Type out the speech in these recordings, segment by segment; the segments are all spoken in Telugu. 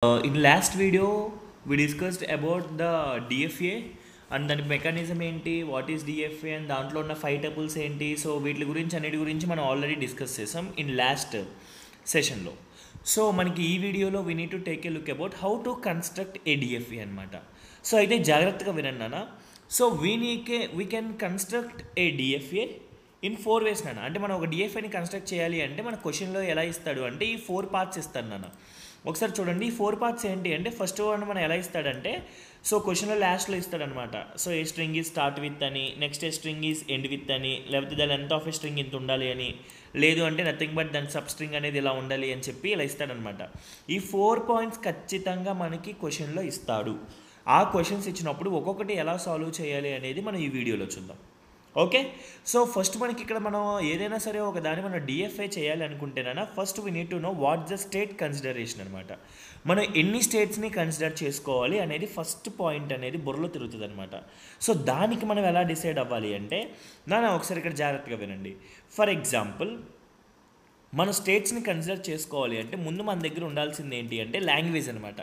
In last video, we discussed about the DFA and దాని మెకానిజం ఏంటి, వాట్ ఈస్ డిఎఫ్ఏ అండ్ దాంట్లో ఉన్న 5 టపుల్స్ ఏంటి. సో వీటి గురించి అన్నిటి గురించి మనం ఆల్రెడీ డిస్కస్ చేసాం ఇన్ లాస్ట్ సెషన్లో. సో మనకి ఈ వీడియోలో we need to take a look about how to construct a DFA అనమాట. సో అయితే జాగ్రత్తగా వినండి నాన్న. So we can construct a DFA in 4 ways నాన్న. అంటే మనం ఒక డిఎఫ్ఏని కన్స్ట్రక్ట్ చేయాలి అంటే మన క్వశ్చన్లో ఎలా ఇస్తాడు అంటే ఈ 4 parts ఇస్తాడు నాన్న. ఒకసారి చూడండి ఈ 4 parts ఏంటి అంటే ఫస్ట్ వన్ మనం ఎలా ఇస్తాడంటే, సో క్వశ్చన్లో లాస్ట్లో ఇస్తాడనమాట. So a string is start with అని, next a string is end with అని, లేకపోతే the length of a string ఇంత ఉండాలి అని, లేదు అంటే నథింగ్ బట్ దాని సబ్ స్ట్రింగ్ అనేది ఇలా ఉండాలి అని చెప్పి ఇలా ఇస్తాడనమాట. ఈ 4 points ఖచ్చితంగా మనకి క్వశ్చన్లో ఇస్తాడు. ఆ క్వశ్చన్స్ ఇచ్చినప్పుడు ఒక్కొక్కటి ఎలా సాల్వ్ చేయాలి అనేది మనం ఈ వీడియోలో చూద్దాం. ఓకే, సో ఫస్ట్ మనకి ఇక్కడ మనం ఏదైనా సరే ఒక దాన్ని మనం డిఎఫ్ఐ చేయాలి అనుకుంటేనా first we need to know what the state consideration అనమాట. మనం ఎన్ని స్టేట్స్ని కన్సిడర్ చేసుకోవాలి అనేది ఫస్ట్ పాయింట్ అనేది బుర్రలో తిరుగుతుంది అనమాట. సో దానికి మనం ఎలా డిసైడ్ అవ్వాలి అంటే నాన్న ఒకసారి ఇక్కడ జాగ్రత్తగా వినండి. ఫర్ ఎగ్జాంపుల్ మన స్టేట్స్ని కన్సిడర్ చేసుకోవాలి అంటే ముందు మన దగ్గర ఉండాల్సింది ఏంటి అంటే లాంగ్వేజ్ అనమాట.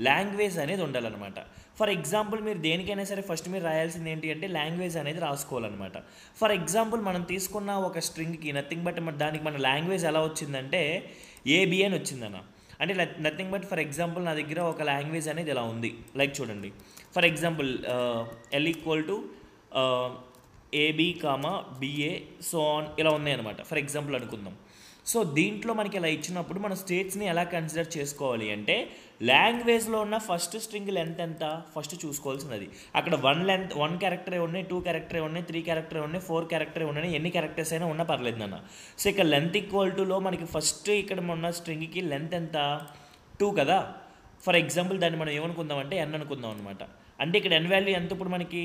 లాంగ్వేజ్ అనేది ఉండాలన్నమాట. ఫర్ ఎగ్జాంపుల్ మీరు దేనికైనా సరే ఫస్ట్ మీరు రాయాల్సింది ఏంటి అంటే లాంగ్వేజ్ అనేది రాసుకోవాలన్నమాట. ఫర్ ఎగ్జాంపుల్ మనం తీసుకున్న ఒక స్ట్రింగ్కి నథింగ్ బట్ దానికి మన లాంగ్వేజ్ ఎలా వచ్చిందంటే ఏబి అని వచ్చిందన్న. అంటే నథింగ్ బట్ ఫర్ ఎగ్జాంపుల్ నా దగ్గర ఒక లాంగ్వేజ్ అనేది ఇలా ఉంది. లైక్ చూడండి, for example L equal to A B comma B A so on ఇలా ఉన్నాయి అనమాట. ఫర్ ఎగ్జాంపుల్ అనుకుందాం. సో దీంట్లో మనకి ఇలా ఇచ్చినప్పుడు మన స్టేట్స్ని ఎలా కన్సిడర్ చేసుకోవాలి అంటే లాంగ్వేజ్లో ఉన్న ఫస్ట్ స్ట్రింగ్ లెంత్ ఎంత ఫస్ట్ చూసుకోవాల్సినది. అక్కడ 1 క్యారెక్టరే ఉన్నాయి, 2 క్యారెక్టరే ఉన్నాయి, 3 క్యారెక్టరే ఉన్నాయి, 4 క్యారెక్టరే ఉన్నాయి, ఎన్ని క్యారెక్టర్స్ అయినా ఉన్నా పర్లేదు నాన్న. సో ఇక్కడ లెంత్ ఈక్వల్ టులో మనకి ఫస్ట్ ఇక్కడ ఉన్న స్ట్రింగ్కి లెంత్ ఎంత 2 కదా. ఫర్ ఎగ్జాంపుల్ దాన్ని మనం ఏమనుకుందాం అంటే n అనుకుందాం అనమాట. అంటే ఇక్కడ n వాల్యూ ఎంత ఇప్పుడు మనకి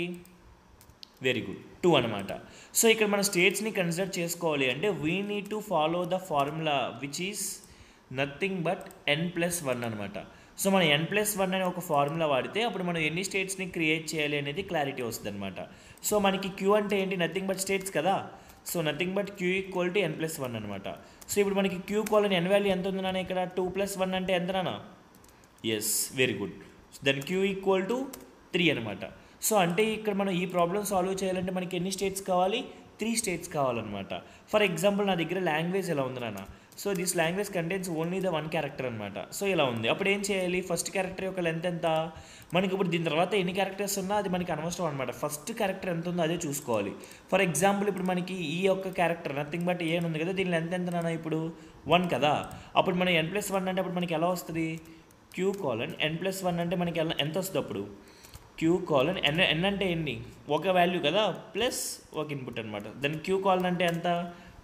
వెరీ గుడ్ 2 అనమాట. సో ఇక్కడ మన స్టేట్స్ని కన్సిడర్ చేసుకోవాలి అంటే we need to follow the formula which is nothing but n+1 అనమాట. సో మనం n+1 అనే ఒక ఫార్ములా వాడితే అప్పుడు మనం ఎన్ని స్టేట్స్ని క్రియేట్ చేయాలి అనేది క్లారిటీ వస్తుంది అనమాట. సో మనకి క్యూ అంటే ఏంటి నథింగ్ బట్ స్టేట్స్ కదా. So nothing but Q equal to n+1 అనమాట. సో ఇప్పుడు మనకి క్యూ కాలన్ n వాల్యూ ఎంత ఉంది నాన్న ఇక్కడ 2+1 అంటే ఎంత నాన్న? Yes, very good. Then Q equal to 3 అనమాట. సో అంటే ఇక్కడ మనం ఈ ప్రాబ్లం సాల్వ్ చేయాలంటే మనకి ఎన్ని స్టేట్స్ కావాలి? 3 స్టేట్స్ కావాలన్నమాట. ఫర్ ఎగ్జాంపుల్ నా దగ్గర లాంగ్వేజ్ ఎలా ఉంది నాన్న. So this language contains only the 1 character అనమాట. సో ఇలా ఉంది. అప్పుడు ఏం చేయాలి? ఫస్ట్ క్యారెక్టర్ యొక్క లెంత్ ఎంత మనకి ఇప్పుడు దీని తర్వాత ఎన్ని క్యారెక్టర్స్ ఉన్నా అది మనకి అనవసరం అనమాట. ఫస్ట్ క్యారెక్టర్ ఎంత ఉందో అదే చూసుకోవాలి. ఫర్ ఎగ్జాంపుల్ ఇప్పుడు మనకి ఈ యొక్క క్యారెక్టర్ నథింగ్ బట్ ఏ ఉంది కదా, దీని లెంత్ ఎంత నాన్న ఇప్పుడు 1 కదా. అప్పుడు మనం n+1 అంటే అప్పుడు మనకి ఎలా వస్తుంది? క్యూ కాలన్ n+1 అంటే మనకి ఎంత వస్తుంది అప్పుడు? క్యూ కాలన్ n అంటే ఎన్ని? ఒక వాల్యూ కదా ప్లస్ ఒక ఇన్పుట్ అనమాట. దాని క్యూ కాలన్ అంటే ఎంత?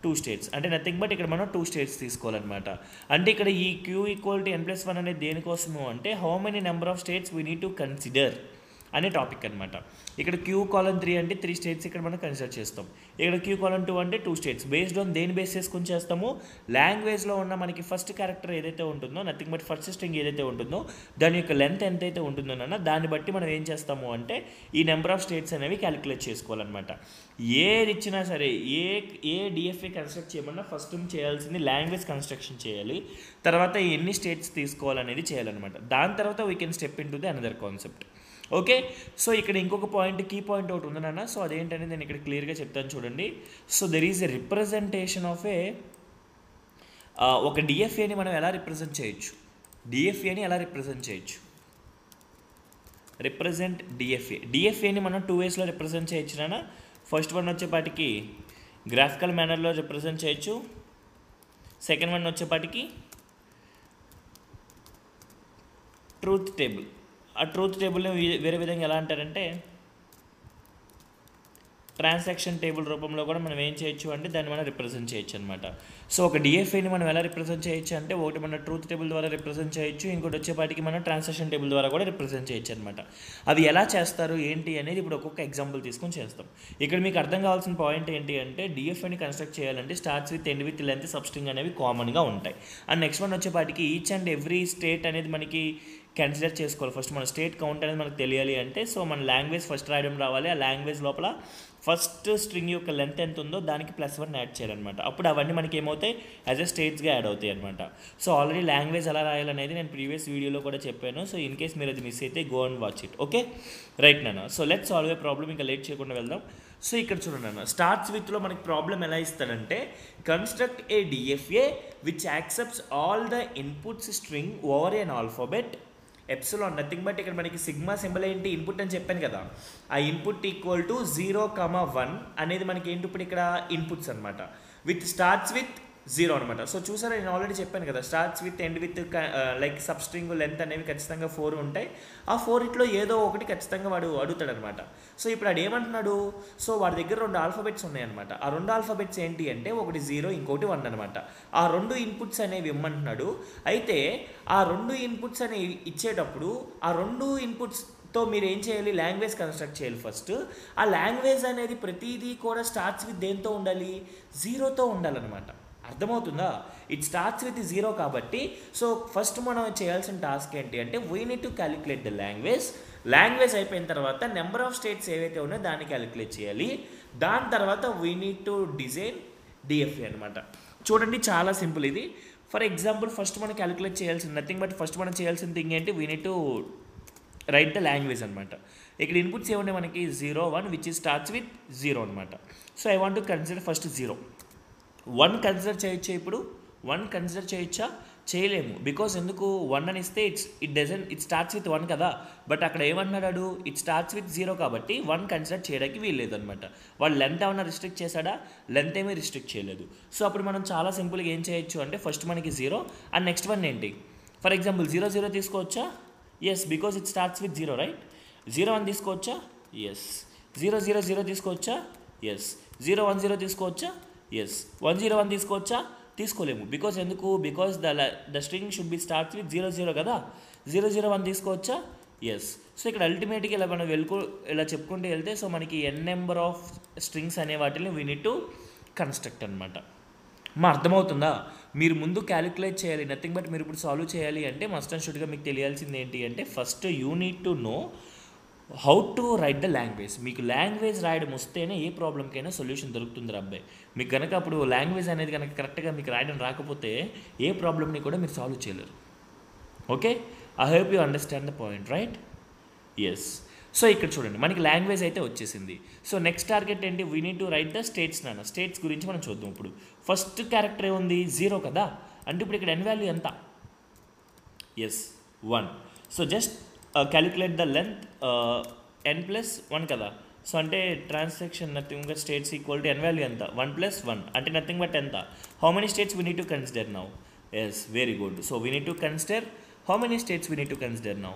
2 స్టేట్స్. అంటే నథింగ్ బట్ ఇక్కడ మనం 2 స్టేట్స్ తీసుకోవాలన్నమాట. అంటే ఇక్కడ ఈ క్యూ ఈక్వల్ టు n+1 అనేది దేనికోసము అంటే how many number of states we need to consider అనే టాపిక్ అనమాట. ఇక్కడ క్యూ కాలన్ 3 అంటే 3 స్టేట్స్ ఇక్కడ మనం కన్సిడర్ చేస్తాం. ఇక్కడ క్యూ కాలన్ 2 అంటే 2 స్టేట్స్. బేస్డ్ ఆన్ దేని బేస్ చేసుకుని చేస్తాము? లాంగ్వేజ్లో ఉన్న మనకి ఫస్ట్ క్యారెక్టర్ ఏదైతే ఉంటుందో నథింగ్ బట్ ఫస్ట్ స్ట్రింగ్ ఏదైతే ఉంటుందో దాని యొక్క లెంత్ ఎంతైతే ఉంటుందో అన్న దాన్ని బట్టి మనం ఏం చేస్తాము అంటే ఈ నెంబర్ ఆఫ్ స్టేట్స్ అనేవి క్యాలిక్యులేట్ చేసుకోవాలన్నమాట. ఏది ఇచ్చినా సరే ఏ డిఎఫ్ఏ కన్స్ట్రక్ట్ చేయమన్నా ఫస్ట్ చేయాల్సింది లాంగ్వేజ్ కన్స్ట్రక్షన్ చేయాలి, తర్వాత ఎన్ని స్టేట్స్ తీసుకోవాలనేది చేయాలన్నమాట. దాని తర్వాత we can step in to the another concept. Okay, so ఇక్కడ ఇంకొక పాయింట్ కీ పాయింట్ ఒకటి ఉందన్న. సో అదేంటనేది నేను ఇక్కడ క్లియర్గా చెప్తాను చూడండి. So there is a representation of ఒక డిఎఫ్ఏని మనం ఎలా రిప్రజెంట్ చేయొచ్చు? డిఎఫ్ఏని ఎలా రిప్రజెంట్ చేయొచ్చు? రిప్రజెంట్ డిఎఫ్ఏని మనం 2 waysలో రిప్రజెంట్ చేయొచ్చు నాన్న. ఫస్ట్ వన్ వచ్చేపాటికి గ్రాఫికల్ మేనర్లో రిప్రజెంట్ చేయొచ్చు. సెకండ్ వన్ వచ్చేపాటికి ట్రూత్ టేబుల్. ఆ ట్రూత్ టేబుల్ని వేరే విధంగా ఎలా అంటారంటే ట్రాన్సాక్షన్ టేబుల్ రూపంలో కూడా మనం ఏం చేయొచ్చు అంటే దాన్ని మనం రిప్రజెంట్ చేయొచ్చు అనమాట. సో ఒక డిఎఫ్ఐని మనం ఎలా రిప్రజెంట్ చేయొచ్చు అంటే ఒకటి మన ట్రూత్ టేబుల్ ద్వారా రిప్రజెంట్ చేయొచ్చు, ఇంకోటి వచ్చేపాటికి మనం ట్రాన్సాక్షన్ టేబుల్ ద్వారా కూడా రిప్రజెంట్ చేయొచ్చు అనమాట. అవి ఎలా చేస్తారు ఏంటి అనేది ఇప్పుడు ఒక్కొక్క ఎగ్జాంపుల్ తీసుకొని చేస్తాం. ఇక్కడ మీకు అర్థం కావాల్సిన పాయింట్ ఏంటి అంటే డిఎఫ్ఐని కన్స్ట్రక్ట్ చేయాలంటే starts with end with length substring అనేవి కామన్గా ఉంటాయి. అండ్ నెక్స్ట్ వన్ వచ్చేపాటికి ఈచ్ అండ్ ఎవ్రీ స్టేట్ అనేది మనకి కన్సిడర్ చేసుకోవాలి. ఫస్ట్ మన స్టేట్ కౌంట్ అనేది మనకు తెలియాలి అంటే సో మన లాంగ్వేజ్ ఫస్ట్ రాయడం రావాలి. ఆ లాంగ్వేజ్ లోపల ఫస్ట్ స్ట్రింగ్ యొక్క లెంత్ ఎంత ఉందో దానికి +1 యాడ్ చేయాలన్నమాట. అప్పుడు అవన్నీ మనకి ఏమవుతాయి, యాజ్ ఎ స్టేట్స్గా యాడ్ అవుతాయి అనమాట. సో ఆల్రెడీ లాంగ్వేజ్ ఎలా రాయాలనేది నేను ప్రీవియస్ వీడియోలో కూడా చెప్పాను. సో ఇన్ కేస్ మీరు అది మిస్ అయితే go and watch it. Okay right నాన్న. So let's solve a problem. ఇంకా లేట్ చేయకుండా వెళ్దాం. సో ఇక్కడ చూడండి అన్న, స్టార్ట్స్ విత్లో మనకి ప్రాబ్లం ఎలా ఇస్తాడంటే, construct a DFA which accepts all the inputs string over an alphabet epsilon nothing but ఇక్కడ మనకి సిగ్మా సింబల్ ఏంటి, ఇన్పుట్ అని చెప్పాను కదా, ఆ ఇన్పుట్ ఈక్వల్ టు 0,1 అనేది మనకి ఏంటి ఇప్పుడు ఇక్కడ ఇన్పుట్స్ అనమాట. విత్ స్టార్ట్స్ విత్ 0 అనమాట. సో చూసారా, నేను ఆల్రెడీ చెప్పాను కదా, starts with end with like sub string length అనేవి ఖచ్చితంగా 4 ఉంటాయి. ఆ 4 ఏదో ఒకటి ఖచ్చితంగా వాడు అడుగుతాడు అనమాట. సో ఇప్పుడు వాడు ఏమంటున్నాడు, సో వాడి దగ్గర 2 ఆల్ఫాబెట్స్ ఉన్నాయన్నమాట. ఆ 2 ఆల్ఫాబెట్స్ ఏంటి అంటే, ఒకటి 0 ఇంకోటి 1 అనమాట. ఆ 2 ఇన్పుట్స్ అనేవి ఇమ్మంటున్నాడు. అయితే ఆ 2 ఇన్పుట్స్ అనేవి ఇచ్చేటప్పుడు ఆ 2 ఇన్పుట్స్తో మీరు ఏం చేయాలి, లాంగ్వేజ్ కన్స్ట్రక్ట్ చేయాలి ఫస్ట్. ఆ లాంగ్వేజ్ అనేది ప్రతిదీ కూడా స్టార్ట్స్ విత్ దేంతో ఉండాలి, 0తో ఉండాలన్నమాట. అర్థమవుతుందా? ఇట్ స్టార్ట్స్ విత్ 0 కాబట్టి సో ఫస్ట్ మనం చేయాల్సిన టాస్క్ ఏంటి అంటే, we need to calculate the language అయిపోయిన తర్వాత నెంబర్ ఆఫ్ స్టేట్స్ ఏవైతే ఉన్నాయో దాన్ని క్యాలిక్యులేట్ చేయాలి. దాని తర్వాత we need to design DFA అనమాట. చూడండి చాలా సింపుల్ ఇది. ఫర్ ఎగ్జాంపుల్ ఫస్ట్ మనం క్యాలిక్యులేట్ చేయాల్సింది నథింగ్ బట్ ఫస్ట్ మనం చేయాల్సిన థింగ్ ఏంటి, we need to write the language అనమాట. ఇక్కడ ఇన్పుట్స్ ఏమున్నాయి మనకి 0, 1 విచ్ స్టార్ట్స్ విత్ 0 అనమాట. So I want to consider first 0. 1 consider చేయొచ్చా? ఇప్పుడు 1 కన్సిడర్ చేయొచ్చా? చేయలేము. బికాజ్ ఎందుకు, 1 అని ఇస్తే ఇట్ స్టార్ట్స్ విత్ 1 కదా. బట్ అక్కడ ఏమన్నాడు, ఇట్ స్టార్ట్స్ విత్ 0 కాబట్టి 1 కన్సిడర్ చేయడానికి వీల్లేదు అనమాట. వాడు లెంత్ ఏమన్నా రిస్ట్రిక్ట్ చేశాడా? లెంత్ ఏమీ రిస్ట్రిక్ట్ చేయలేదు. సో అప్పుడు మనం చాలా సింపుల్గా ఏం చేయొచ్చు అంటే, ఫస్ట్ మనకి 0 అండ్ నెక్స్ట్ వన్ ఏంటి, ఫర్ ఎగ్జాంపుల్ 0, 0 తీసుకోవచ్చా? Yes, because it starts with 0 right. 0, 1 తీసుకోవచ్చా? ఎస్. 0, 0, 0 తీసుకోవచ్చా? ఎస్. 0, 1, 0 తీసుకోవచ్చా? ఎస్. 1, 0, 1 తీసుకోవచ్చా? తీసుకోలేము. బికాజ్ ఎందుకు, because the string should be starts with 0, 0 కదా. 0, 0, 1 తీసుకోవచ్చా? ఎస్. సో ఇక్కడ అల్టిమేట్గా ఇలా మనం ఇలా చెప్పుకుంటూ వెళ్తే సో మనకి ఎన్ నెంబర్ ఆఫ్ స్ట్రింగ్స్ అనే వాటిని వీ నీడ్ టు కన్స్ట్రక్ట్ అనమాట. అర్థమవుతుందా? మీరు ముందు క్యాలిక్యులేట్ చేయాలి, నథింగ్ బట్ మీరు ఇప్పుడు సాల్వ్ చేయాలి అంటే మస్ట్ అండ్ షుడ్గా మీకు తెలియాల్సింది ఏంటి అంటే, first you need to know how to write the language. మీకు లాంగ్వేజ్ రాయడం వస్తేనే ఏ ప్రాబ్లంకైనా సొల్యూషన్ దొరుకుతుంది అబ్బాయి. మీకు కనుక అప్పుడు లాంగ్వేజ్ అనేది కనుక కరెక్ట్గా మీకు రాయడం రాకపోతే ఏ ప్రాబ్లమ్ని కూడా మీరు సాల్వ్ చేయలేరు. Okay, I hope you understand the point right. Yes. So ఇక్కడ చూడండి మనకి లాంగ్వేజ్ అయితే వచ్చేసింది. సో నెక్స్ట్ టార్గెట్ ఏంటి, we need to write the states నాన్న. స్టేట్స్ గురించి మనం చూద్దాం. ఇప్పుడు ఫస్ట్ క్యారెక్టర్ ఏముంది, 0 కదా. అంటే ఇప్పుడు ఇక్కడ ఎన్ వాల్యూ ఎంత, is 1. So just calculate the length n+1 కదా. సో అంటే transaction nothing but states equal to N value ఎంత, 1 + 1 అంటే నథింగ్ బట్ ఎంత, how many states we need to consider now. Yes, very good. So we need to consider how many states we need to consider now.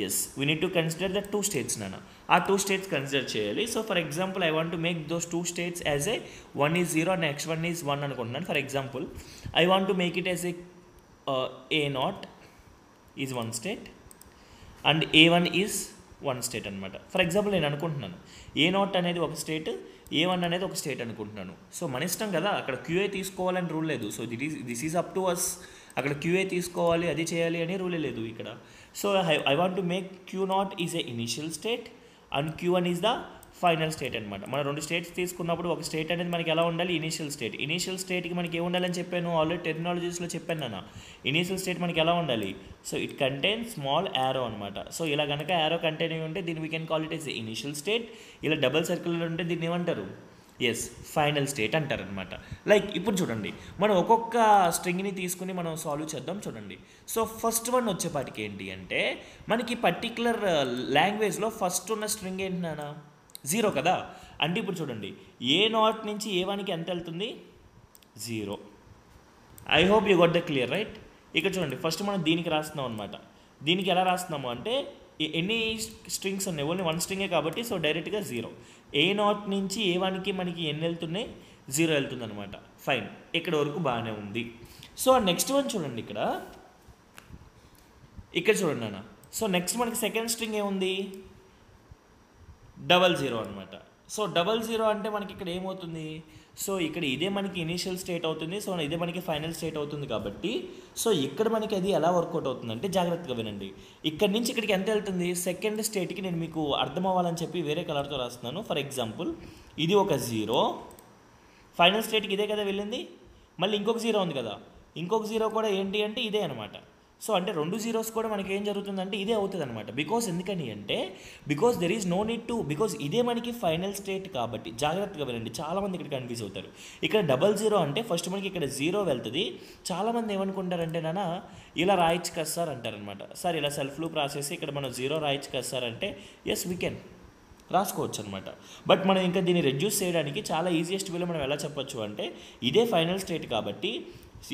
Yes, we need to consider the 2 states నాన్న. ఆ 2 స్టేట్స్ కన్సిడర్ చేయాలి. So for example I want to make those 2 states as a 1 is 0 and next 1 is 1 అనుకుంటున్నాను. For example I want to make it as a A0 is 1 state and A1 is 1 state అనమాట. ఫర్ ఎగ్జాంపుల్ నేను అనుకుంటున్నాను A0 అనేది ఒక స్టేట్, A1 అనేది ఒక స్టేట్ అనుకుంటున్నాను. సో మన ఇష్టం కదా, అక్కడ QA తీసుకోవాలని రూల్ లేదు. So this is up to us. అక్కడ QA తీసుకోవాలి, అది చేయాలి అని రూలే లేదు ఇక్కడ. So I want to make Q0 is a initial state and Q1 is the final state అనమాట. మనం 2 స్టేట్స్ తీసుకున్నప్పుడు ఒక స్టేట్ అనేది మనకి ఎలా ఉండాలి, ఇనిషియల్ స్టేట్. ఇనిషియల్ స్టేట్కి మనకి ఏమి ఉండాలని చెప్పాను, ఆల్రెడీ టెర్మినాలజీస్లో చెప్పాను నాన్న. ఇనిషియల్ స్టేట్ మనకి ఎలా ఉండాలి, so it contain small arrow అనమాట. సో ఇలా కనుక యారో కంటైన్ అయి ఉంటే దీన్ని we can call it as initial state. ఇలా డబల్ సర్కిల్ ఉంటే దీన్ని ఏమంటారు, ఎస్ ఫైనల్ స్టేట్ అంటారనమాట. లైక్ ఇప్పుడు చూడండి మనం ఒక్కొక్క స్ట్రింగ్ని తీసుకుని మనం సాల్వ్ చేద్దాం. చూడండి, సో ఫస్ట్ వన్ వచ్చేపాటికి ఏంటి అంటే, మనకి పర్టికులర్ లాంగ్వేజ్లో ఫస్ట్ ఉన్న స్ట్రింగ్ ఏంటి నాన్న, 0 కదా. అంటే ఇప్పుడు చూడండి A0 నుంచి A1కి ఎంత వెళ్తుంది, 0. I hope you got the clear right. ఇక్కడ చూడండి ఫస్ట్ మనం దీనికి రాస్తున్నాం అనమాట. దీనికి ఎలా రాస్తున్నాము అంటే, ఎన్ని స్ట్రింగ్స్ ఉన్నాయి, ఓన్లీ 1 స్ట్రింగే కాబట్టి సో డైరెక్ట్గా 0. A0 నుంచి A1కి మనకి ఎన్ని వెళ్తున్నాయి, 0 వెళ్తుంది అనమాట. ఫైన్, ఇక్కడ వరకు బాగానే ఉంది. సో నెక్స్ట్ వన్ చూడండి, ఇక్కడ చూడండి అన్న. సో నెక్స్ట్ మనకి సెకండ్ స్ట్రింగ్ ఏముంది, 00 అనమాట. సో డబల్ జీరో అంటే మనకి ఇక్కడ ఏమవుతుంది, సో ఇక్కడ ఇదే మనకి ఇనీషియల్ స్టేట్ అవుతుంది, సో ఇదే మనకి ఫైనల్ స్టేట్ అవుతుంది కాబట్టి సో ఇక్కడ మనకి అది ఎలా వర్కౌట్ అవుతుందంటే జాగ్రత్తగా వినండి. ఇక్కడ నుంచి ఇక్కడికి ఎంత వెళ్తుంది, సెకండ్ స్టేట్కి నేను మీకు అర్థం అవ్వాలని చెప్పి వేరే కలర్తో రాస్తున్నాను. ఫర్ ఎగ్జాంపుల్ ఇది ఒక జీరో, ఫైనల్ స్టేట్కి ఇదే కదా వెళ్ళింది, మళ్ళీ ఇంకొక జీరో ఉంది కదా, ఇంకొక జీరో కూడా ఏంటి అంటే ఇదే అనమాట. సో అంటే రెండు జీరోస్ కూడా మనకి ఏం జరుగుతుందంటే ఇదే అవుతుంది అనమాట. బికాస్ ఎందుకని అంటే because there is no need to, because ఇదే మనకి ఫైనల్ స్టేట్ కాబట్టి. జాగ్రత్తగా వినండి, చాలామంది ఇక్కడ కన్ఫ్యూజ్ అవుతారు. ఇక్కడ డబల్ జీరో అంటే ఫస్ట్ మనకి ఇక్కడ జీరో వెళ్తుంది. చాలామంది ఏమనుకుంటారంటే నాన్న ఇలా రాయొచ్చు కదా సార్ అంటారనమాట. సార్ ఇలా సెల్ఫ్ లూప్ రాసేసి ఇక్కడ మనం జీరో రాయొచ్చు కదా సార్ అంటే ఎస్ వీ కెన్ రాసుకోవచ్చు అనమాట. బట్ మనం ఇంకా దీన్ని రెడ్యూస్ చేయడానికి చాలా ఈజియెస్ట్ వేలో మనం ఎలా చెప్పొచ్చు అంటే ఇదే ఫైనల్ స్టేట్ కాబట్టి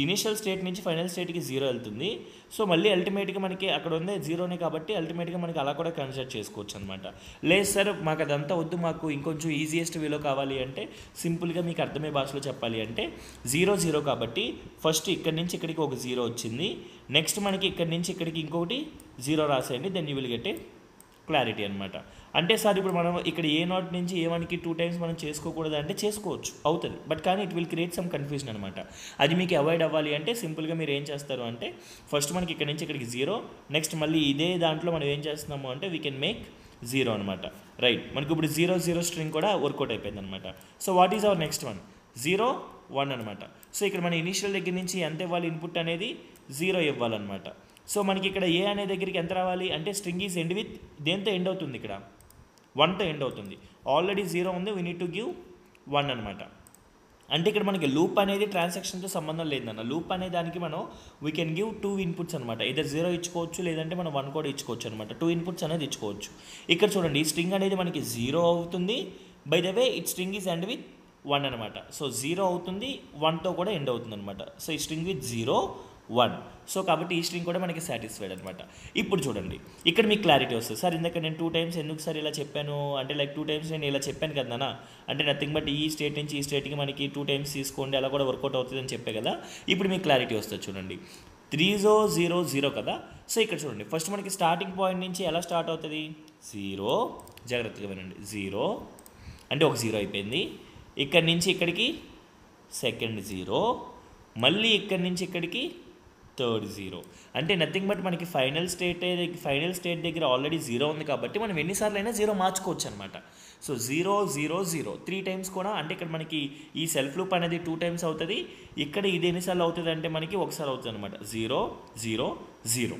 ఇనిషియల్ స్టేట్ నుంచి ఫైనల్ స్టేట్కి జీరో వెళ్తుంది. సో మళ్ళీ అల్టిమేట్గా మనకి అక్కడ ఉంది జీరోనే కాబట్టి అల్టిమేట్గా మనకి అలా కూడా కన్సిడర్ చేసుకోవచ్చు అనమాట. లేదు సార్ మాకు అదంతా వద్దు, మాకు ఇంకొంచెం ఈజియెస్ట్ వేలో కావాలి అంటే సింపుల్గా మీకు అర్థమయ్యే భాషలో చెప్పాలి అంటే జీరో జీరో కాబట్టి ఫస్ట్ ఇక్కడి నుంచి ఇక్కడికి ఒక జీరో వచ్చింది, నెక్స్ట్ మనకి ఇక్కడి నుంచి ఇక్కడికి ఇంకొకటి జీరో రాసేయండి, then you will get a clarity అనమాట. అంటే సార్ ఇప్పుడు మనం ఇక్కడ ఏ నాట్ నుంచి ఏ వన్కి 2 టైమ్స్ మనం చేసుకోకూడదు అంటే చేసుకోవచ్చు, అవుతుంది, బట్ కానీ it will create some confusion అనమాట. అది మీకు అవాయిడ్ అవ్వాలి అంటే సింపుల్గా మీరు ఏం చేస్తారు అంటే ఫస్ట్ మనకి ఇక్కడ నుంచి ఇక్కడికి జీరో, నెక్స్ట్ మళ్ళీ ఇదే దాంట్లో మనం ఏం చేస్తున్నాము అంటే వీ కెన్ మేక్ జీరో అనమాట. రైట్, మనకి ఇప్పుడు 0 0 స్ట్రింగ్ కూడా వర్కౌట్ అయిపోయింది అనమాట. So what is our next one, 0 1 అనమాట. సో ఇక్కడ మన ఇనిషియల్ దగ్గర నుంచి ఎంత ఇవ్వాలి ఇన్పుట్ అనేది 0 ఇవ్వాలన్నమాట. సో మనకి ఇక్కడ ఏ అనే దగ్గరికి ఎంత రావాలి అంటే స్ట్రింగ్ ఈజ్ ఎండ్ విత్ దేంతో ఎండ్ అవుతుంది, ఇక్కడ 1తో ఎండ్ అవుతుంది. ఆల్రెడీ 0 ఉంది, వీ నీడ్ టు గివ్ 1 అనమాట. అంటే ఇక్కడ మనకి లూప్ అనేది ట్రాన్సాక్షన్తో సంబంధం లేదన్న, లూప్ అనే దానికి మనం వీ కెన్ గివ్ 2 ఇన్పుట్స్ అనమాట. ఇద్దరు 0 ఇచ్చుకోవచ్చు, లేదంటే మనం 1 కూడా ఇచ్చుకోవచ్చు అనమాట. 2 ఇన్పుట్స్ అనేది ఇచ్చుకోవచ్చు. ఇక్కడ చూడండి ఈ స్ట్రింగ్ అనేది మనకి 0 అవుతుంది, by the way it string is end with 1 అనమాట. సో 0 అవుతుంది, 1తో కూడా ఎండ్ అవుతుంది అనమాట. సో ఈ స్ట్రింగ్ విత్ 0 1. సో కాబట్టి ఈ స్ట్రింగ్ కూడా మనకి సాటిస్ఫైడ్ అనమాట. ఇప్పుడు చూడండి ఇక్కడ మీకు క్లారిటీ వస్తుంది. సార్ ఇందాక నేను 2 టైమ్స్ ఎందుకు సార్ ఇలా చెప్పాను అంటే లైక్ 2 టైమ్స్ నేను ఇలా చెప్పాను కదా అంటే నథింగ్ బట్ ఈ స్టేట్ నుంచి ఈ స్టేట్కి మనకి 2 టైమ్స్ తీసుకోండి అలా కూడా వర్కౌట్ అవుతుంది అని చెప్పే కదా. ఇప్పుడు మీకు క్లారిటీ వస్తుంది చూడండి, 3 0 0 కదా. సో ఇక్కడ చూడండి ఫస్ట్ మనకి స్టార్టింగ్ పాయింట్ నుంచి ఎలా స్టార్ట్ అవుతుంది, 0, జాగ్రత్తగా వినండి 0 అంటే ఒక 0 అయిపోయింది, ఇక్కడి నుంచి ఇక్కడికి సెకండ్ 0, మళ్ళీ ఇక్కడి నుంచి ఇక్కడికి థర్డ్ 0. అంటే నథింగ్ బట్ మనకి ఫైనల్ స్టేట్ దగ్గర ఆల్రెడీ 0 ఉంది కాబట్టి మనం ఎన్నిసార్లు అయినా 0 మార్చుకోవచ్చు అనమాట. సో 0 0 0 3 టైమ్స్ కూడా, అంటే ఇక్కడ మనకి ఈ సెల్ఫ్ లూప్ అనేది 2 టైమ్స్ అవుతుంది, ఇక్కడ ఇది ఎన్నిసార్లు అవుతుంది అంటే మనకి ఒకసారి అవుతుంది అనమాట, 0 0 0.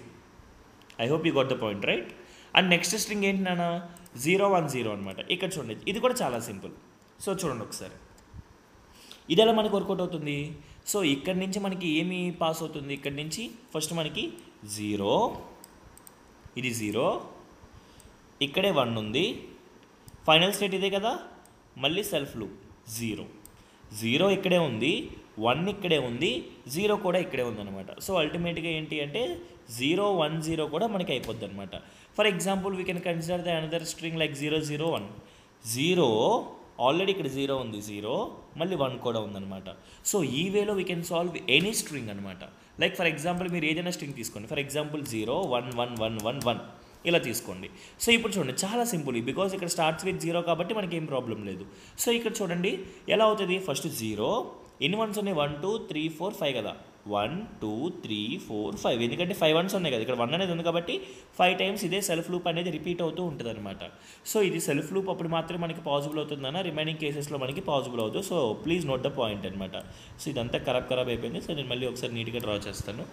I hope you got the point right. And next string ఏంటి నాన్న, 0 1 0 అనమాట. ఇక్కడ చూడండి ఇది కూడా చాలా సింపుల్. సో చూడండి ఒకసారి ఇది ఎలా మనకి వర్కౌట్ అవుతుంది. సో ఇక్కడి నుంచి మనకి ఏమి పాస్ అవుతుంది, ఇక్కడి నుంచి ఫస్ట్ మనకి 0, ఇది 0, ఇక్కడే 1 ఉంది, ఫైనల్ స్టేట్ ఇదే కదా, మళ్ళీ సెల్ఫ్ లూప్ 0 0 ఇక్కడే ఉంది, 1 ఇక్కడే ఉంది, 0 కూడా ఇక్కడే ఉందన్నమాట. సో అల్టిమేట్గా ఏంటి అంటే 0 1 0 కూడా మనకి అయిపోద్ది అనమాట. For example we can consider the another string like 0 0 1. 0 already ఇక్కడ 0 ఉంది, 0 మళ్ళీ 1 కూడా ఉందన్నమాట. సో ఈ వేలో we can solve any string అనమాట. లైక్ ఫర్ ఎగ్జాంపుల్ మీరు ఏదైనా స్ట్రింగ్ తీసుకోండి, ఫర్ ఎగ్జాంపుల్ 0 1 1 1 1 1 ఇలా తీసుకోండి. సో ఇప్పుడు చూడండి చాలా సింపుల్, బికాజ్ ఇక్కడ స్టార్ట్స్ విత్ 0 కాబట్టి మనకి ఏం ప్రాబ్లం లేదు. సో ఇక్కడ చూడండి ఎలా అవుతుంది, ఫస్ట్ 0 ఎన్ని వన్స్ ఉన్నాయి, 1 2 3 4 5 కదా, 1 2 3 4 5, ఎందుకంటే 5 వన్స్ ఉన్నాయి కదా, ఇక్కడ 1 అనేది ఉంది కాబట్టి 5 టైమ్స్ ఇదే సెల్ఫ్ లూప్ అనేది రిపీట్ అవుతూ ఉంటుంది అనమాట. సో ఇది సెల్ఫ్ లూప్ అప్పుడు మాత్రమే మనకి పాసిబుల్ అవుతుందన్న, రిమైనింగ్ కేసెస్లో మనకి పాసిబుల్ అవుతుంది. So please note the point అనమాట. సో ఇదంతా ఖరాబ్ అయిపోయింది. సో నేను మళ్ళీ ఒకసారి నీట్గా డ్రా చేస్తాను.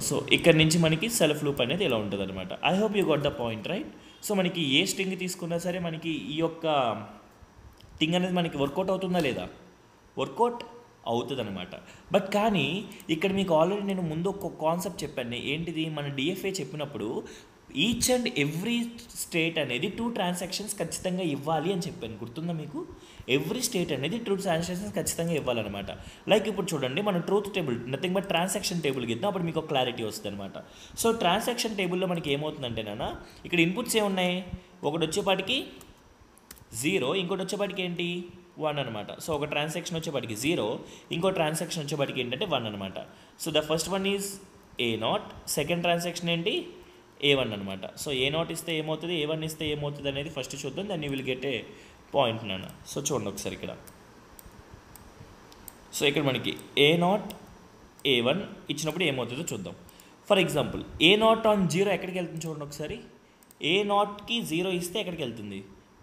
సో ఇక్కడ నుంచి మనకి సెల్ఫ్ లూప్ అనేది ఇలా ఉంటుంది అనమాట. I hope you got the point right. So మనకి ఏ స్ట్రింగ్ తీసుకున్నా సరే మనకి ఈ యొక్క థింగ్ అనేది మనకి వర్కౌట్ అవుతుందా లేదా, వర్కౌట్ అవుతుంది అనమాట. బట్ కానీ ఇక్కడ మీకు ఆల్రెడీ నేను ముందు ఒక కాన్సెప్ట్ చెప్పాను, ఏంటిది, మన డిఎఫ్ఏ చెప్పినప్పుడు ఈచ్ అండ్ ఎవ్రీ స్టేట్ అనేది 2 ట్రాన్సాక్షన్స్ ఖచ్చితంగా ఇవ్వాలి అని చెప్పాను, గుర్తుందా మీకు. ఎవ్రీ స్టేట్ అనేది 2 ట్రాన్సాక్షన్స్ ఖచ్చితంగా ఇవ్వాలన్నమాట. లైక్ ఇప్పుడు చూడండి మనం truth table nothing but transaction table గిద్దాం, అప్పుడు మీకు ఒక క్లారిటీ వస్తుంది అనమాట. సో ట్రాన్సాక్షన్ టేబుల్లో మనకి ఏమవుతుందంటే నాన్న ఇక్కడ ఇన్పుట్స్ ఏమున్నాయి, ఒకటి వచ్చేపాటికి 0, ఇంకోటి వచ్చేపాటికి ఏంటి 1 అనమాట. సో ఒక ట్రాన్సాక్షన్ వచ్చేపాటికి 0, ఇంకో ట్రాన్సాక్షన్ వచ్చేపాటికి ఏంటంటే 1 అనమాట. So the first one is A0, second transaction ఏంటి A1 అనమాట. సో A0 ఇస్తే ఏమవుతుంది, A1 ఇస్తే ఏమవుతుంది అనేది ఫస్ట్ చూద్దాం, దాన్ని విల్ గెట్ ఏ పాయింట్ నాన్న. సో చూడండి ఒకసారి ఇక్కడ. సో ఇక్కడ మనకి A0 A1 ఇచ్చినప్పుడు ఏమవుతుందో చూద్దాం. ఫర్ ఎగ్జాంపుల్ A0 ఆన్ 0 ఎక్కడికి వెళ్తుంది చూడండి ఒకసారి. A0కి 0 ఇస్తే ఎక్కడికి వెళ్తుంది,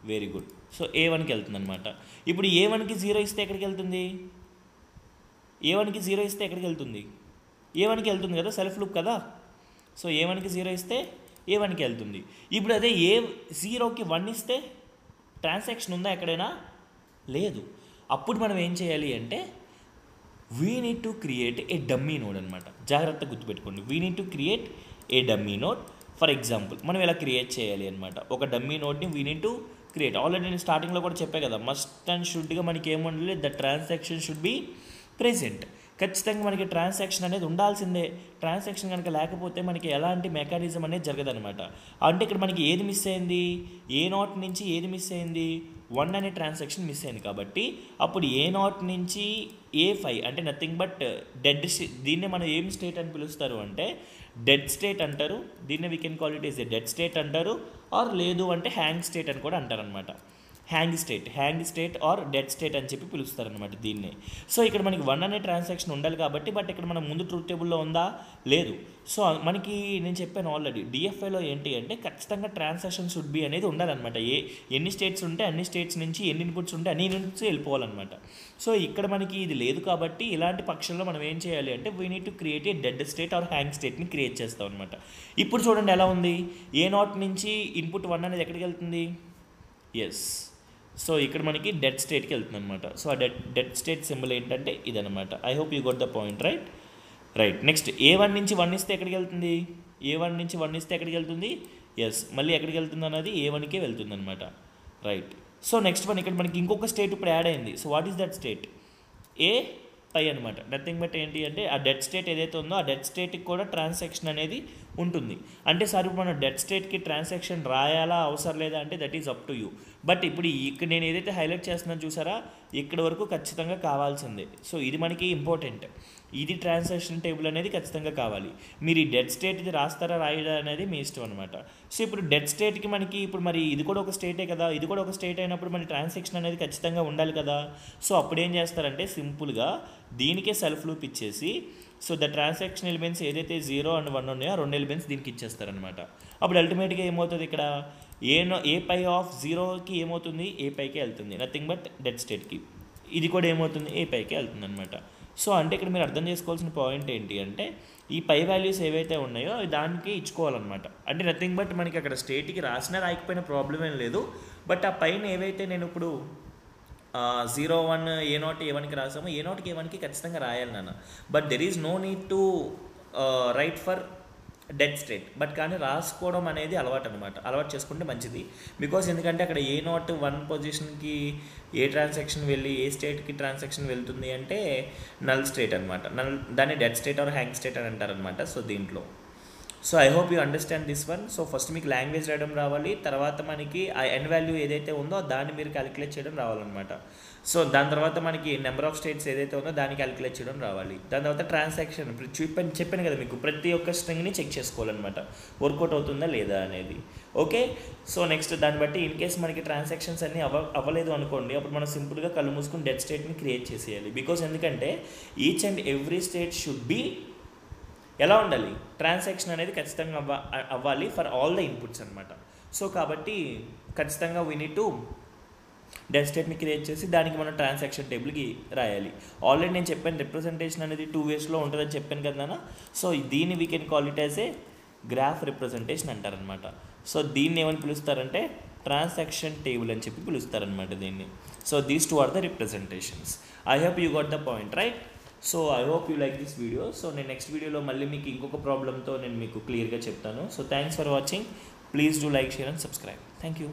వెరీ గుడ్. సో A1కి వెళ్తుంది అనమాట. ఇప్పుడు A1కి 0 ఇస్తే ఎక్కడికి వెళ్తుంది, A1కి 0 ఇస్తే ఎక్కడికి వెళ్తుంది, A1కి వెళ్తుంది కదా, సెల్ఫ్ లూప్ కదా. సో A1కి 0 ఇస్తే A1కి వెళ్తుంది. ఇప్పుడు అదే A0కి 1 ఇస్తే ట్రాన్సాక్షన్ ఉందా ఎక్కడైనా, లేదు. అప్పుడు మనం ఏం చేయాలి అంటే we need to create A dummy node అనమాట. జాగ్రత్తగా గుర్తుపెట్టుకోండి, we need to create A dummy node. For example మనం ఇలా క్రియేట్ చేయాలి అనమాట, ఒక డమ్మీ నోడ్ని we need to create. Already నేను స్టార్టింగ్లో కూడా చెప్పే కదా, మస్ట్ అండ్ షుడ్గా మనకి ఏముండాలి, the transaction should be present. ఖచ్చితంగా మనకి ట్రాన్సాక్షన్ అనేది ఉండాల్సిందే. ట్రాన్సాక్షన్ కనుక లేకపోతే మనకి ఎలాంటి మెకానిజం అనేది జరగదనమాట. అంటే ఇక్కడ మనకి ఏది మిస్ అయింది, A0 నుంచి ఏది మిస్ అయింది, 1 అనే ట్రాన్సాక్షన్ మిస్ అయింది. కాబట్టి అప్పుడు A0 నుంచి A5 అంటే నథింగ్ బట్ డెడ్. దీన్నే మనం ఏం స్టేట్ అని పిలుస్తారు అంటే డెడ్ స్టేట్ అంటారు. దీన్నే we can call it is a dead state అంటారు, ఆర్ లేదు అంటే హ్యాంగ్ స్టేట్ అని కూడా అంటారు అనమాట. Hang state or dead state అని చెప్పి పిలుస్తారనమాట దీన్నే. సో ఇక్కడ మనకి 1 అనే ట్రాన్సాక్షన్ ఉండాలి కాబట్టి, బట్ ఇక్కడ మనం ముందు ట్రూత్ టేబుల్లో ఉందా, లేదు. సో మనకి నేను చెప్పాను ఆల్రెడీ, డిఎఫ్ఐలో ఏంటి అంటే ఖచ్చితంగా ట్రాన్సాక్షన్ షుడ్ బి అనేది ఉండాలన్నమాట. ఎన్ని స్టేట్స్ ఉంటే అన్ని స్టేట్స్ నుంచి ఎన్ని ఇన్పుట్స్ ఉంటే అన్ని ఇన్పుట్స్ వెళ్ళిపోవాలన్నమాట. సో ఇక్కడ మనకి ఇది లేదు కాబట్టి ఇలాంటి పక్షంలో మనం ఏం చేయాలి అంటే we need to create a dead state or hang స్టేట్ని క్రియేట్ చేస్తాం అనమాట. ఇప్పుడు చూడండి ఎలా ఉంది, A0 నుంచి ఇన్పుట్ 1 అనేది ఎక్కడికి వెళ్తుంది, ఎస్. సో ఇక్కడ మనకి డెడ్ స్టేట్కి వెళ్తుంది అనమాట. సో ఆ డెడ్ స్టేట్ సింబల్ ఏంటంటే ఇదనమాట. I hope you got the point, right. Next A1 నుంచి 1 ఇస్తే ఎక్కడికి వెళ్తుంది, A1 నుంచి 1 ఇస్తే ఎక్కడికి వెళ్తుంది, ఎస్. మళ్ళీ ఎక్కడికి వెళ్తుంది అన్నది A1కే వెళ్తుంది అనమాట, రైట్. సో నెక్స్ట్ వన్ ఇక్కడ మనకి ఇంకొక స్టేట్ ఇప్పుడు యాడ్ అయింది. So what is that state, A5 అనమాట. నథింగ్ బట్ ఏంటి అంటే ఆ డెడ్ స్టేట్ ఏదైతే ఉందో ఆ డెడ్ స్టేట్కి కూడా ట్రాన్సాక్షన్ అనేది ఉంటుంది. అంటే సార్ ఇప్పుడు మనం డెడ్ స్టేట్కి ట్రాన్సాక్షన్ రాయాలా అవసరం లేదా అంటే that is up to you. But ఇప్పుడు ఇక్కడ నేను ఏదైతే హైలైట్ చేస్తున్నాను చూసారా, ఇక్కడ వరకు ఖచ్చితంగా కావాల్సిందే. సో ఇది మనకి ఇంపార్టెంట్, ఇది ట్రాన్సాక్షన్ టేబుల్ అనేది ఖచ్చితంగా కావాలి. మీరు ఈ డెడ్ స్టేట్ ఇది రాస్తారా రాయడా అనేది మీ ఇష్టం అనమాట. సో ఇప్పుడు డెడ్ స్టేట్కి మనకి ఇప్పుడు మరి ఇది కూడా ఒక స్టేటే కదా, ఇది కూడా ఒక స్టేట్ అయినప్పుడు మన ట్రాన్సాక్షన్ అనేది ఖచ్చితంగా ఉండాలి కదా. సో అప్పుడు ఏం చేస్తారంటే సింపుల్గా దీనికే సెల్ఫ్ లూప్ ఇచ్చేసి, సో ద ట్రాన్సాక్షన్ ఎలిమెంట్స్ ఏదైతే 0 and 1 ఉన్నాయో ఆ 2 ఎలిమెంట్స్ దీనికి ఇచ్చేస్తారనమాట. అప్పుడు అల్టిమేట్గా ఏమవుతుంది ఇక్కడ A5 ఆఫ్ 0కి ఏమవుతుంది, A5కే వెళ్తుంది, నథింగ్ బట్ డెడ్ స్టేట్కి. ఇది కూడా ఏమవుతుంది, A5కే వెళ్తుంది అనమాట. సో అంటే ఇక్కడ మీరు అర్థం చేసుకోవాల్సిన పాయింట్ ఏంటి అంటే ఈ పై వాల్యూస్ ఏవైతే ఉన్నాయో దానికి ఇచ్చుకోవాలన్నమాట. అంటే నథింగ్ బట్ మనకి అక్కడ స్టేట్కి రాసినా రాయకపోయినా ప్రాబ్లం ఏం లేదు. బట్ ఆ పైన ఏవైతే నేను ఇప్పుడు 0, 1, A0, A1కి రాసామో A0కి A1కి ఖచ్చితంగా రాయాలి నాన్న. But there is no need to write for dead state. But కానీ రాసుకోవడం అనేది అలవాటు అనమాట, అలవాటు చేసుకుంటే మంచిది. బికాస్ ఎందుకంటే అక్కడ A0 1 పొజిషన్కి ఏ ట్రాన్సాక్షన్ వెళ్ళి ఏ స్టేట్కి ట్రాన్సాక్షన్ వెళ్తుంది అంటే నల్ స్టేట్ అనమాట. దాన్ని dead state or hang state అని అంటారనమాట. సో దీంట్లో so I hope you understand this one. So first మీకు లాంగ్వేజ్ రాయడం రావాలి, తర్వాత మనకి ఆ ఎన్ వాల్యూ ఏదైతే ఉందో దాన్ని మీరు క్యాలిక్యులేట్ చేయడం రావాలన్నమాట. సో దాని తర్వాత మనకి నెంబర్ ఆఫ్ స్టేట్స్ ఏదైతే ఉందో దాన్ని క్యాలిక్యులేట్ చేయడం రావాలి. దాని తర్వాత ట్రాన్సాక్షన్ చెప్పాను కదా మీకు, ప్రతి ఒక్క స్ట్రింగ్ని చెక్ చేసుకోవాలన్నమాట వర్కౌట్ అవుతుందా లేదా అనేది. ఓకే, సో నెక్స్ట్ దాన్ని బట్టి ఇన్ కేస్ మనకి ట్రాన్సాక్షన్స్ అన్నీ అవ్వలేదు అనుకోండి, అప్పుడు మనం సింపుల్గా కళ్ళు మూసుకుని డెడ్ స్టేట్ని క్రియేట్ చేసేయాలి. బికాస్ ఎందుకంటే each and every state should be ఎలా ఉండాలి, ట్రాన్సాక్షన్ అనేది ఖచ్చితంగా అవ్వాలి ఫర్ ఆల్ ద ఇన్పుట్స్ అనమాట. సో కాబట్టి ఖచ్చితంగా వీ నీడ్ టు డెడ్ స్టేట్ని క్రియేట్ చేసి దానికి మనం ట్రాన్సాక్షన్ టేబుల్కి రాయాలి. ఆల్రెడీ నేను చెప్పాను రిప్రజెంటేషన్ అనేది 2 waysలో ఉంటుందని చెప్పాను కదా. సో దీన్ని we can call it as a graph representation అంటారనమాట. సో దీన్ని ఏమని పిలుస్తారంటే ట్రాన్సాక్షన్ టేబుల్ అని చెప్పి పిలుస్తారనమాట దీన్ని. So these 2 are the representations. I hope you got the point, right? So I hope you like this video. So నేను నెక్స్ట్ వీడియోలో మళ్ళీ మీకు ఇంకొక ప్రాబ్లంతో నేను మీకు క్లియర్గా చెప్తాను. So thanks for watching. Please do like, share and subscribe. Thank you.